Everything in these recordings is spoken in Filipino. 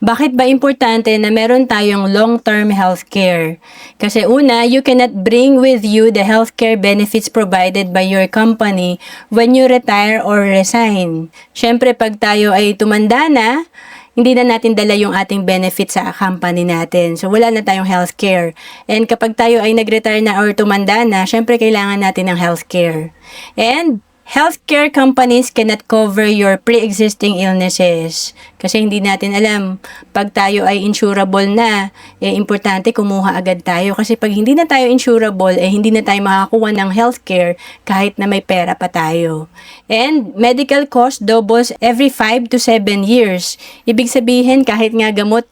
Bakit ba importante na meron tayong long-term healthcare? Kasi una, you cannot bring with you the healthcare benefits provided by your company when you retire or resign. Siyempre, pag tayo ay tumanda na, hindi na natin dala yung ating benefits sa company natin. So, wala na tayong healthcare. And kapag tayo ay nag-retire na or tumanda na, syempre kailangan natin ng healthcare. And healthcare companies cannot cover your pre-existing illnesses. Kasi hindi natin alam, pag tayo ay insurable na, importante kumuha agad tayo. Kasi pag hindi na tayo insurable, hindi na tayo makakuha ng healthcare kahit na may pera pa tayo. And medical cost doubles every 5 to 7 years. Ibig sabihin, kahit nga gamot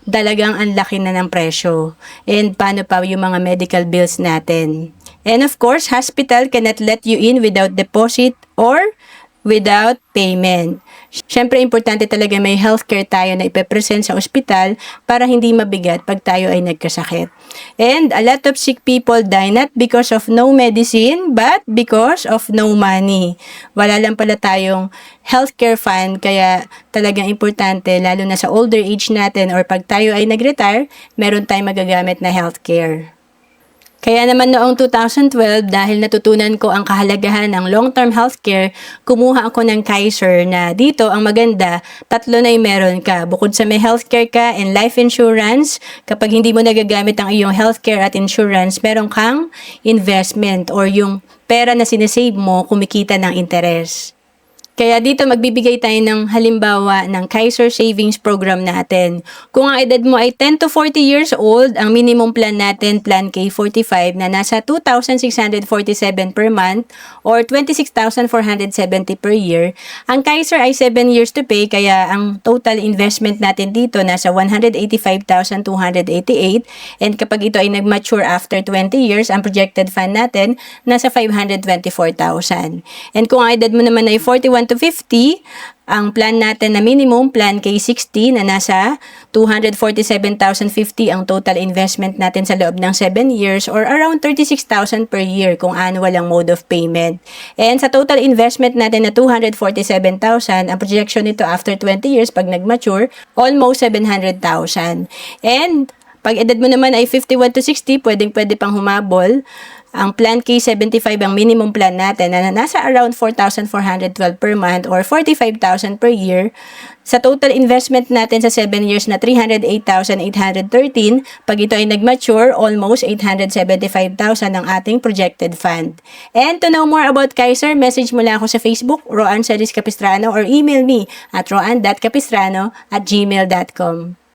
talagang ang laki na ng presyo. And paano pa yung mga medical bills natin? And of course, hospital cannot let you in without deposit or without payment. Siyempre, importante talaga may healthcare tayo na ipepresent sa ospital para hindi mabigat pag tayo ay nagkasakit. And a lot of sick people die not because of no medicine, but because of no money. Wala lang pala tayong healthcare fund, kaya talagang importante, lalo na sa older age natin or pag tayo ay nag-retire, meron tayong magagamit na healthcare. Kaya naman noong 2012, dahil natutunan ko ang kahalagahan ng long-term healthcare, kumuha ako ng Kaiser na dito ang maganda, 3 na yung meron ka. Bukod sa may healthcare ka and life insurance, kapag hindi mo nagagamit ang iyong healthcare at insurance, meron kang investment or yung pera na sinesave mo, kumikita ng interes. Kaya dito magbibigay tayo ng halimbawa ng Kaiser Savings Program natin. Kung ang edad mo ay 10 to 40 years old, ang minimum plan natin, Plan K45, na nasa 2,647 per month or 26,470 per year. Ang Kaiser ay 7 years to pay, kaya ang total investment natin dito nasa 185,288, and kapag ito ay nag-mature after 20 years, ang projected fund natin nasa 524,000. And kung ang edad mo naman ay 41 to 50, ang plan natin na minimum, Plan K60, na nasa 247,050 ang total investment natin sa loob ng 7 years or around 36,000 per year kung annual ang mode of payment. And sa total investment natin na 247,000, ang projection nito after 20 years pag nag-mature, almost 700,000. And pag edad mo naman ay 51 to 60, pwede pang humabol. Ang Plan K75, ang minimum plan natin, na nasa around 4,412 per month or 45,000 per year. Sa total investment natin sa 7 years na 308,813, pag ito ay nag-mature, almost 875,000 ang ating projected fund. And to know more about Kaiser, message mo lang ako sa Facebook, Roan Celis Capistrano, or email me at roan.capistrano@gmail.com.